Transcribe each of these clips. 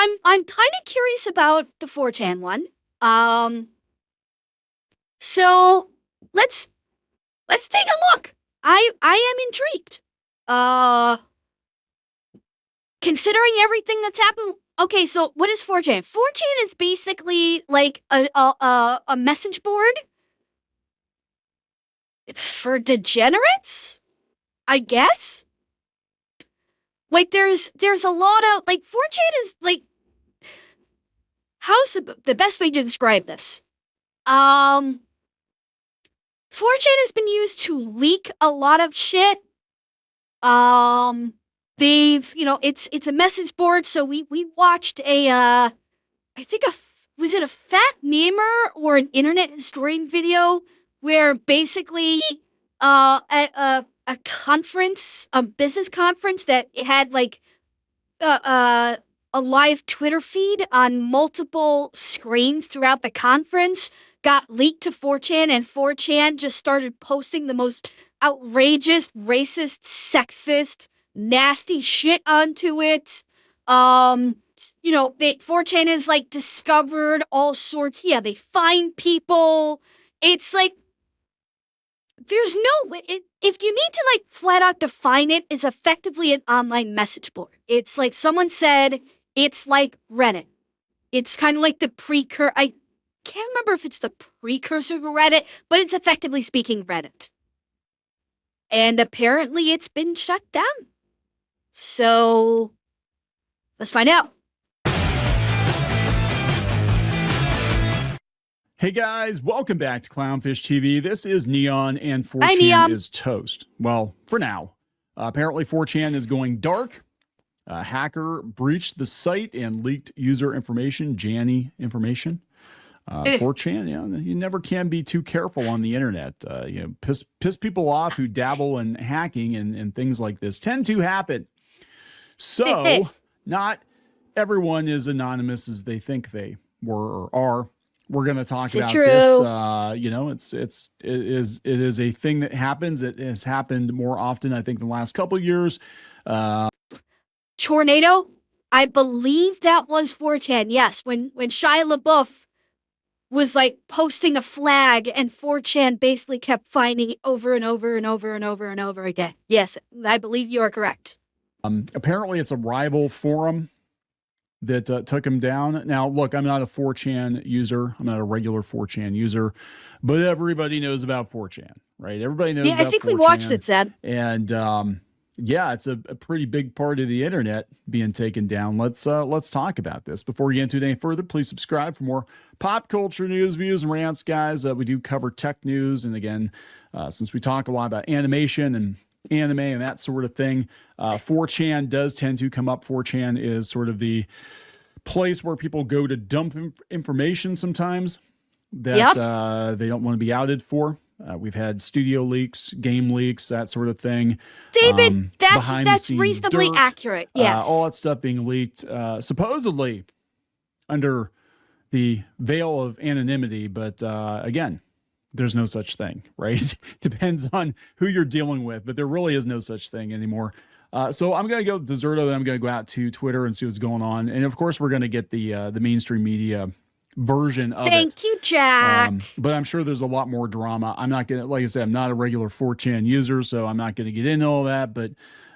I'm kind of curious about the 4chan one. Um, so let's take a look. I am intrigued. Uh, Considering everything that's happened. Okay, so what is 4chan? 4chan is basically like a message board for degenerates, I guess. Like there's a lot of like 4chan is like, how's the best way to describe this? 4chan has been used to leak a lot of shit. They've, it's a message board, so we watched I think was it a fat memer or an internet historian video where basically at a conference, a business conference that had like a live Twitter feed on multiple screens throughout the conference got leaked to 4chan, and 4chan just started posting the most outrageous, racist, sexist, nasty shit onto it. 4chan has like discovered all sorts. Yeah, they find people. It's like there's no way. If you need to like flat out define it, it's effectively an online message board. It's like someone said it's like Reddit. It's kind of like the precursor. I can't remember if it's the precursor to Reddit, but it's effectively speaking Reddit. And apparently it's been shut down. So let's find out. Hey guys, welcome back to Clownfish TV. This is Neon, and Hi, 4chan Neon. is toast. Well, for now. Apparently 4chan is going dark. A hacker breached the site and leaked user information, Janny information. 4chan, you never can be too careful on the internet. Piss people off who dabble in hacking and things like this tend to happen. So not everyone is anonymous as they think they were or are. We're going to talk about this. It is a thing that happens. It has happened more often, I think, the last couple of years. Tornado, I believe that was 4chan. Yes, when Shia LaBeouf was like posting a flag, and 4chan basically kept finding it over and over and over and over and over again. Yes, I believe you are correct. Apparently, it's a rival forum that took him down. Now, look, I'm not a 4chan user. I'm not a regular 4chan user, but everybody knows about 4chan, right? Everybody knows about 4chan. I think we watched it, Zed. And it's a pretty big part of the internet being taken down. Let's talk about this. Before we get into it any further, please subscribe for more pop culture news, views, and rants, guys. We do cover tech news. And again, since we talk a lot about animation and anime and that sort of thing, 4chan does tend to come up. 4chan is sort of the place where people go to dump information sometimes that they don't want to be outed for. We've had studio leaks, game leaks, that sort of thing. David, that's reasonably accurate. Yes, all that stuff being leaked, supposedly under the veil of anonymity, but again, there's no such thing, right? Depends on who you're dealing with, but there really is no such thing anymore. So I'm going to go to Deserto, then I'm going to go out to Twitter and see what's going on. And of course, we're going to get the mainstream media version of it. Thank you, Jack. But I'm sure there's a lot more drama. I'm not going to, like I said, I'm not a regular 4chan user, so I'm not going to get into all that, but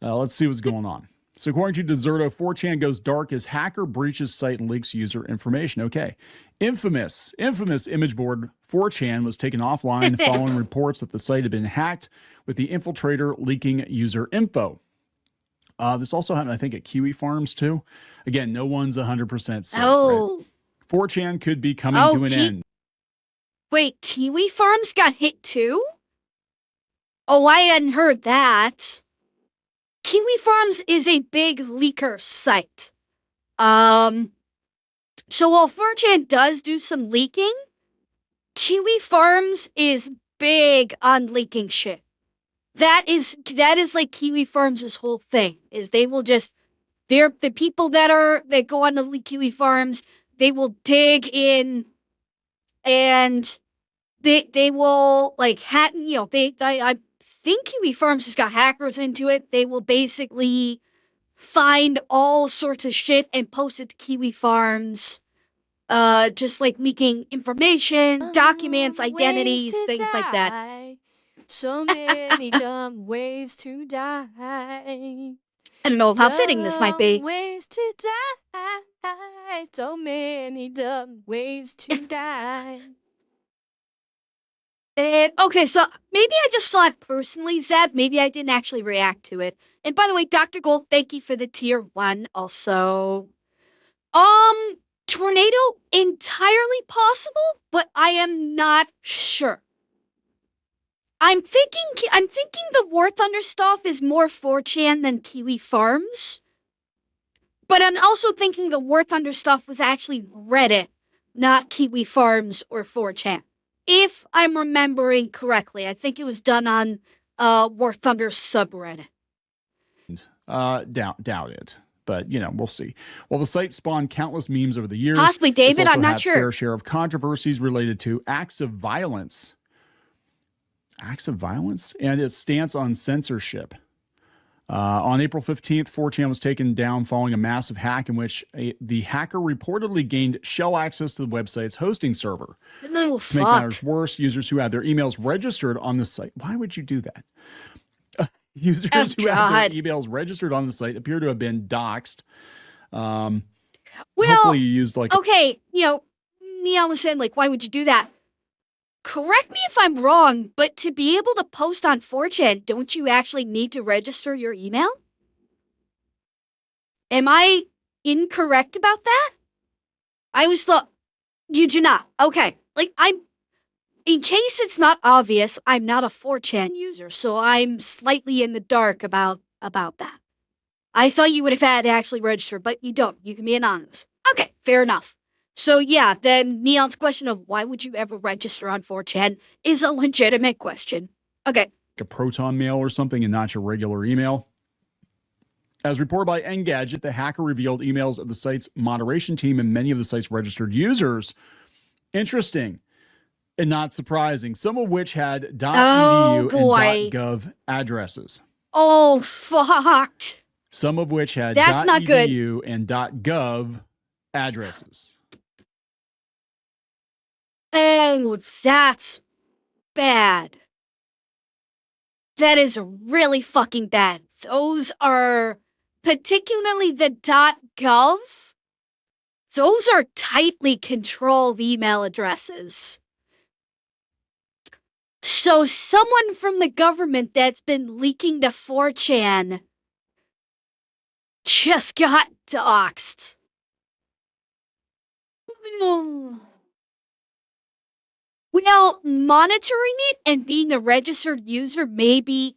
let's see what's going on. So according to Deserto, 4chan goes dark as hacker breaches site and leaks user information. Okay. Infamous image board 4chan was taken offline following reports that the site had been hacked, with the infiltrator leaking user info. This also happened, I think, at Kiwi Farms too. Again, no one's 100% safe. Oh. Right? 4chan could be coming to an end. Wait, Kiwi Farms got hit too? Oh, I hadn't heard that. Kiwi Farms is a big leaker site. So while 4chan does do some leaking, Kiwi Farms is big on leaking shit. That is like Kiwi Farms' whole thing, is they will just, they're the people that go on the Kiwi Farms, they will dig in and they will like hack, I think Kiwi Farms has got hackers into it. They will basically find all sorts of shit and post it to Kiwi Farms. Just like leaking information, documents, identities, things like that. So many dumb ways to die. I don't know how fitting this might be. Ways to die. So many dumb ways to die. Okay, so maybe I just saw it personally, Zeb. Maybe I didn't actually react to it. And by the way, Dr. Gold, thank you for the tier 1 also. Tornado, entirely possible, but I am not sure. I'm thinking the War Thunder stuff is more 4chan than Kiwi Farms. But I'm also thinking the War Thunder stuff was actually Reddit, not Kiwi Farms or 4chan. If I'm remembering correctly, I think it was done on War Thunder subreddit. Doubt it. But, we'll see. Well, the site spawned countless memes over the years. Possibly, David, I'm not sure. Fair share of controversies related to acts of violence. Acts of violence? And its stance on censorship. On April 15th, 4chan was taken down following a massive hack in which the hacker reportedly gained shell access to the website's hosting server. To make matters worse, users who had their emails registered on the site. Why would you do that? Users who had their emails registered on the site appear to have been doxxed. Hopefully you used okay, Neon was saying, why would you do that? Correct me if I'm wrong, but to be able to post on 4chan, don't you actually need to register your email? Am I incorrect about that? I always thought you do not. Okay, in case it's not obvious, I'm not a 4chan user, so I'm slightly in the dark about that. I thought you would have had to actually register, but you don't. You can be anonymous. Okay, fair enough. So yeah, then Neon's question of why would you ever register on 4chan is a legitimate question. Okay. A Proton mail or something and not your regular email. As reported by Engadget, the hacker revealed emails of the site's moderation team and many of the site's registered users. Interesting. And not surprising, some of which had .edu and .gov addresses. Oh, fuck. Some of which had That's not good. .edu and .gov addresses. Oh, that's bad. That is really fucking bad. Those are, particularly the .gov, those are tightly controlled email addresses. So someone from the government that's been leaking to 4chan just got doxxed. Well, monitoring it and being a registered user may be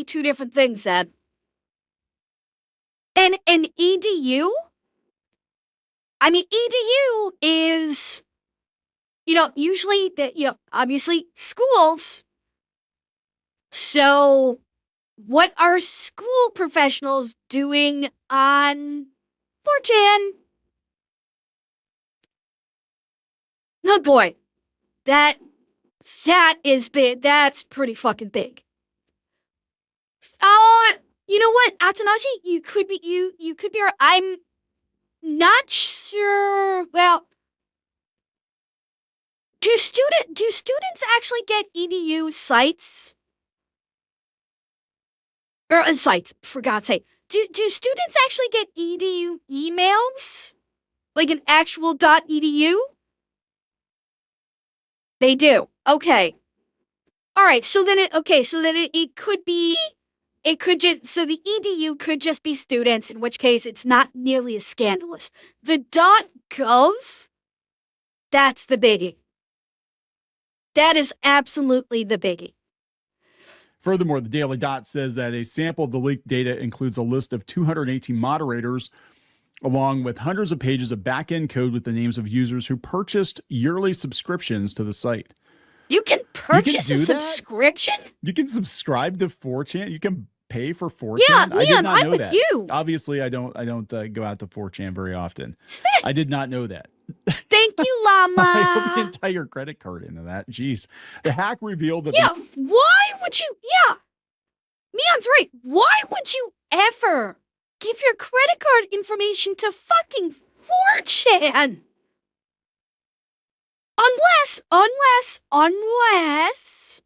two different things, Zeb. And an EDU? I mean, EDU is, usually, obviously schools. So, what are school professionals doing on 4chan? Oh boy. That is big. That's pretty fucking big. You know what, Atanashi? You could be right. I'm not sure. Well, do students actually get EDU sites? Or sites, for God's sake. Do students actually get EDU emails? Like an actual .edu? They do. Okay. All right. So then it could be, so the EDU could just be students, in which case it's not nearly as scandalous. The .gov, that's the biggie. That is absolutely the biggie. Furthermore, the Daily Dot says that a sample of the leaked data includes a list of 218 moderators, along with hundreds of pages of back-end code with the names of users who purchased yearly subscriptions to the site. You can purchase a subscription? You can subscribe to 4chan? You can pay for 4chan? Yeah, I did not I'm know with that. you. Obviously, I don't go out to 4chan very often. I did not know that. Thank you, Llama. I put the entire credit card into that. Jeez. The hack revealed that... why would you... Yeah. Neon's right. Why would you ever give your credit card information to fucking 4chan. Unless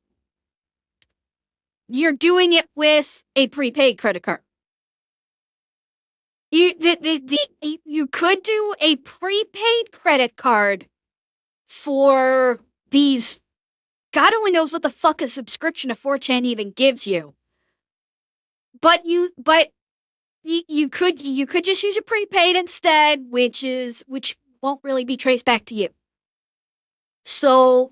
you're doing it with a prepaid credit card. You could do a prepaid credit card for these. God only knows what the fuck a subscription to 4chan even gives you. But you could just use a prepaid instead, which won't really be traced back to you. So,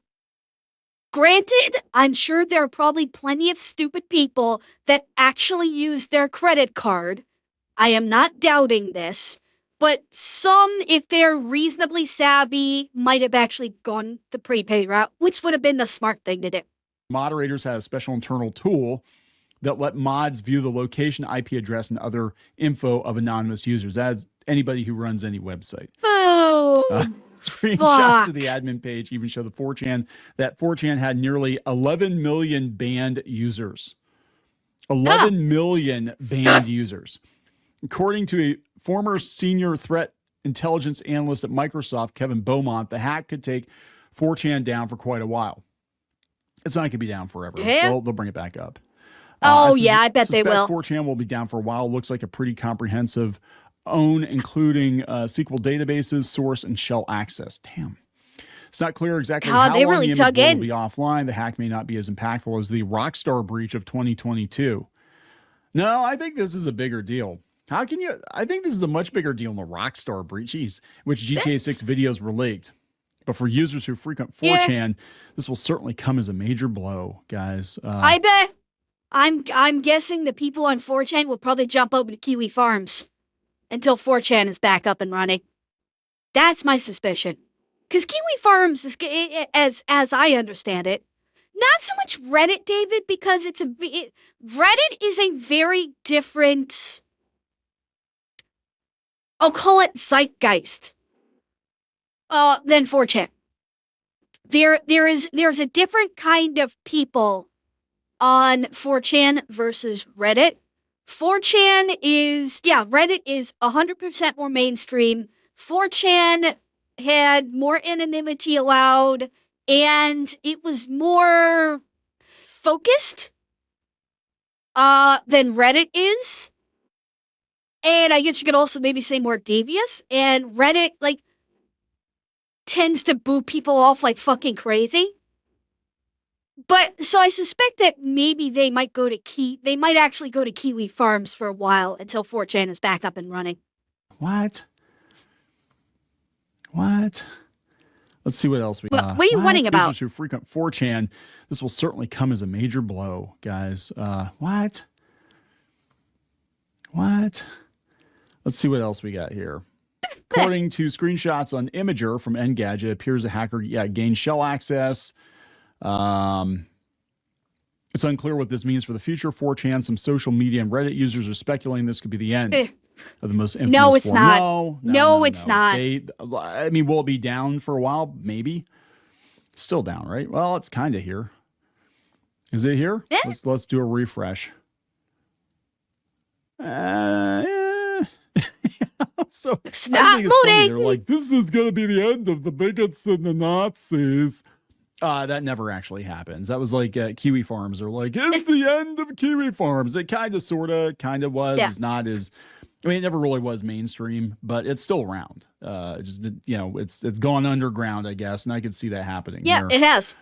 granted, I'm sure there are probably plenty of stupid people that actually use their credit card. I am not doubting this, but some, if they're reasonably savvy, might have actually gone the prepaid route, which would have been the smart thing to do. Moderators have a special internal tool that let mods view the location, IP address, and other info of anonymous users. That's anybody who runs any website. Oh, screenshots of the admin page even show that 4chan had nearly 11 million banned users. 11 million banned users. According to a former senior threat intelligence analyst at Microsoft, Kevin Beaumont, the hack could take 4chan down for quite a while. It's not going to be down forever. Yeah. They'll bring it back up. I bet they will. 4chan will be down for a while. Looks like a pretty comprehensive own, including SQL databases, source, and shell access. Damn. It's not clear exactly how they long really the dug image in. will be offline. The hack may not be as impactful as the Rockstar breach of 2022. No, I think this is a bigger deal. I think this is a much bigger deal than the Rockstar breach, which GTA 6 videos were leaked. But for users who frequent 4chan, this will certainly come as a major blow, guys. I bet. I'm guessing the people on 4chan will probably jump over to Kiwi Farms until 4chan is back up and running. That's my suspicion. Because Kiwi Farms is, as I understand it, not so much Reddit, David, because Reddit is a very different, I'll call it zeitgeist, than 4chan. There's a different kind of people on 4chan versus Reddit. 4chan is, Reddit is 100% more mainstream. 4chan had more anonymity allowed, and it was more focused than Reddit is. And I guess you could also maybe say more devious. And Reddit, tends to boo people off like fucking crazy. But so I suspect that maybe they might actually go to Kiwi Farms for a while until 4chan is back up and running. What? Let's see what else we got. What are you wanting about? Users who frequent 4chan, this will certainly come as a major blow, guys. What? Let's see what else we got here. According to screenshots on Imager from Engadget, it appears the hacker gained shell access. It's unclear what this means for the future. 4chan, some social media and Reddit users are speculating this could be the end of the most infamous No, it's form. not. No, it's not. Will it be down for a while? Maybe. Still down, right? Well, it's kind of here. Is it here? Yeah. Let's do a refresh. So it's not loading. They're like, this is going to be the end of the bigots and the Nazis. That never actually happens. That was like Kiwi Farms are like, it's the end of Kiwi Farms. It kind of was. Yeah. It's not as, it never really was mainstream, but it's still around. It's gone underground, I guess, and I could see that happening. Yeah, it has.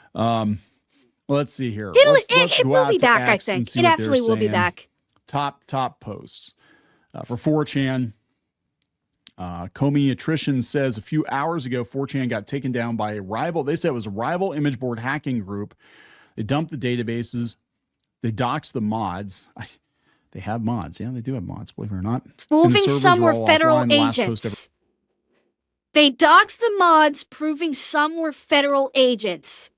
Let's see here. It will be back, I think. It absolutely will be back. Top posts for 4chan. Comey Attrition says a few hours ago, 4chan got taken down by a rival. They said it was a rival image board hacking group. They dumped the databases. They doxed the mods. They have mods. Yeah, they do have mods, believe it or not. Proving some were federal agents. They doxed the mods, proving some were federal agents.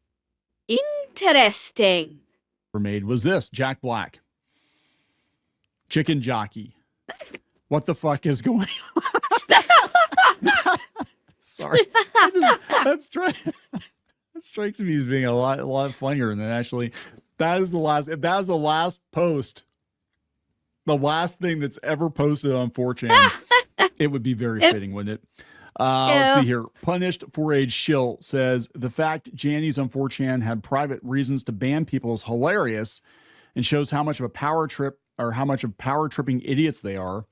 Interesting. Made was this Jack Black. Chicken jockey. What the fuck is going on? Sorry. That strikes me as being a lot funnier than actually. If that is the last post the last thing that's ever posted on 4chan. It would be very fitting, wouldn't it? Let's see here. Punished for Age Shill says the fact Jannies on 4chan had private reasons to ban people is hilarious and shows how much of a power trip or how much of power tripping idiots they are.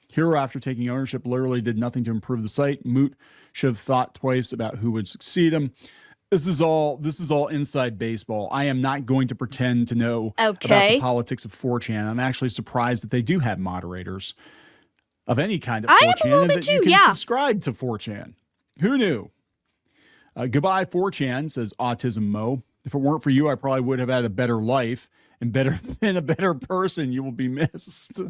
Hero, after taking ownership, literally did nothing to improve the site. Moot should have thought twice about who would succeed him. This is all inside baseball. I am not going to pretend to know about the politics of 4chan. I'm actually surprised that they do have moderators of any kind of 4chan and that you can subscribe to 4chan. Who knew? Goodbye 4chan, says Autism Mo. If it weren't for you, I probably would have had a better life and been a better person. You will be missed.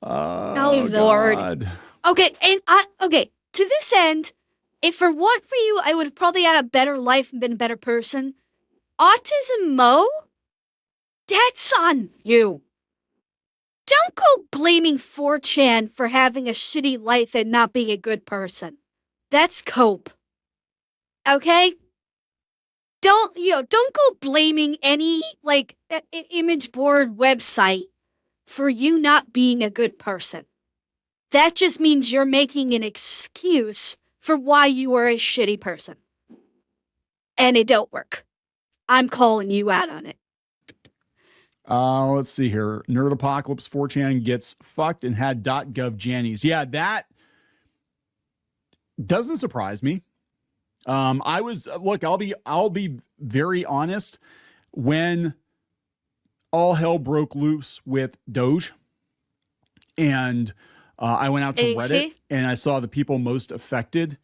Oh Lord. God. Okay, and to this end, if it weren't for you, I would have probably had a better life and been a better person. Autism Mo? That's on you. Don't go blaming 4chan for having a shitty life and not being a good person. That's cope. Okay? Don't go blaming any, image board website for you not being a good person. That just means you're making an excuse for why you are a shitty person. And it don't work. I'm calling you out on it. Let's see here. Nerd Apocalypse 4chan gets fucked and had .gov Jannies. Yeah, that doesn't surprise me. I'll be very honest. When all hell broke loose with Doge, and I went out to Reddit and I saw the people most affected.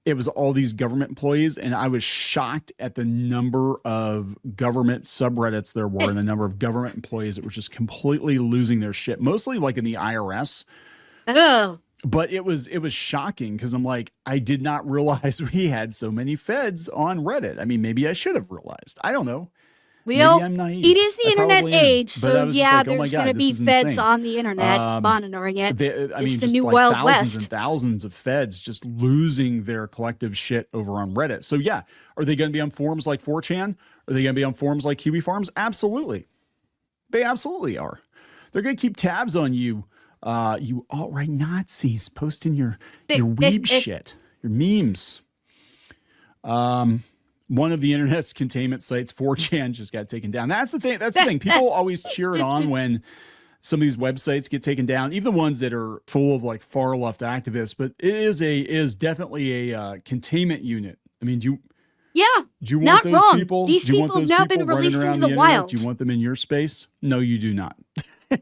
It was all these government employees, and I was shocked at the number of government subreddits there were and the number of government employees that were just completely losing their shit, mostly like in the IRS. Oh. But it was shocking because I'm like, I did not realize we had so many feds on Reddit. I mean, maybe I should have realized. I don't know. Well, maybe I'm naive. It is the internet age, so yeah, like, there's going to be feds on the internet monitoring it. It's the new Wild West. Thousands and thousands of feds just losing their collective shit over on Reddit. So yeah, are they going to be on forums like 4chan? Are they going to be on forums like Kiwi Farms? Absolutely. They absolutely are. They're going to keep tabs on you, you alt-right Nazis posting your weeb shit, your memes. One of the internet's containment sites, 4chan, just got taken down. That's the thing. People always cheer it on when some of these websites get taken down, even the ones that are full of like far left activists. But it is definitely a containment unit. I mean, do you want those wrong. people? These people have now been released into the wild. Do you want them in your space? No, you do not.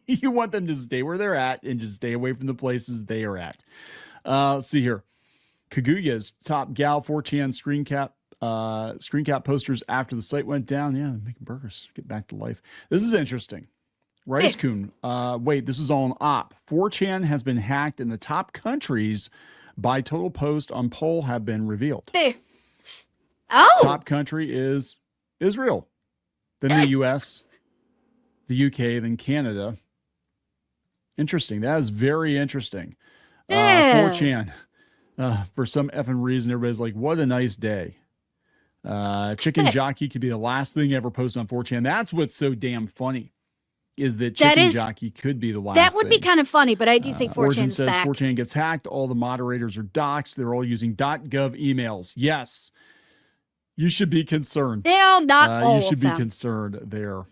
You want them to stay where they're at and just stay away from the places they are at. Let's see here. Kaguya's top gal 4chan screen cap posters after the site went down. Yeah, making burgers. Get back to life. This is interesting. Rice Coon. Wait, this is all an op. 4chan has been hacked and the top countries by total post on poll have been revealed. Oh. Top country is Israel. Then the US, the UK, then Canada. Interesting. That is very interesting. 4chan. For some effing reason, everybody's like, what a nice day. Chicken Jockey could be the last thing ever posted on 4chan. That's what's so damn funny, is that Chicken Jockey could be the last That would thing. be kind of funny, but I do think 4chan is back. 4chan gets hacked. All the moderators are doxxed. They're all using .gov emails. Yes. You should be concerned. They'll not all You should of be them. concerned there.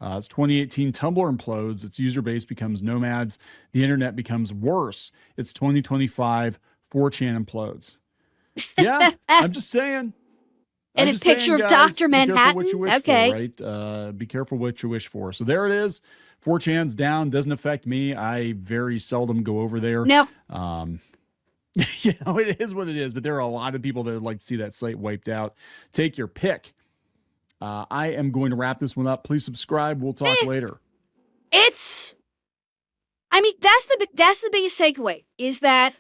It's 2018. Tumblr implodes. Its user base becomes nomads. The internet becomes worse. It's 2025. 4chan implodes. Yeah, I'm just saying. And a picture of Dr. Manhattan? Be careful what you wish for, right? Be careful what you wish for. So there it is. 4chan's down. Doesn't affect me. I very seldom go over there. No. It is what it is. But there are a lot of people that would like to see that site wiped out. Take your pick. I am going to wrap this one up. Please subscribe. We'll talk later. That's the biggest takeaway, is that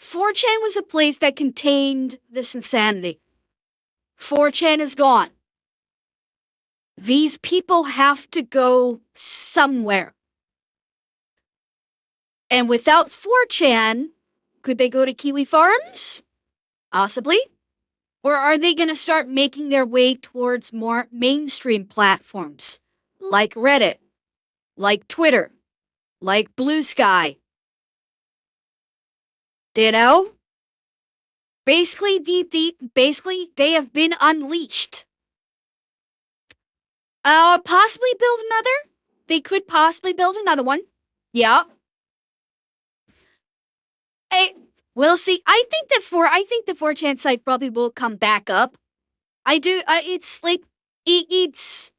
4chan was a place that contained this insanity. 4chan is gone. These people have to go somewhere. And without 4chan, could they go to Kiwi Farms? Possibly. Or are they going to start making their way towards more mainstream platforms, like Reddit, like Twitter, like Blue Sky. You know? Basically, they have been unleashed. Possibly build another? They could possibly build another one. Yeah. We'll see. I think the 4chan site probably will come back up. I do. It's like it is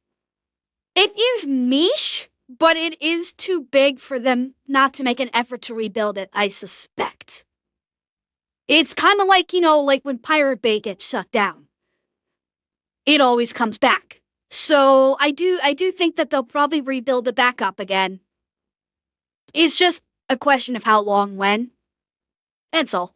niche, but it is too big for them not to make an effort to rebuild it. I suspect. It's kind of like like when Pirate Bay gets shut down. It always comes back. So I do think that they'll probably rebuild it back up again. It's just a question of how long, when. That's all.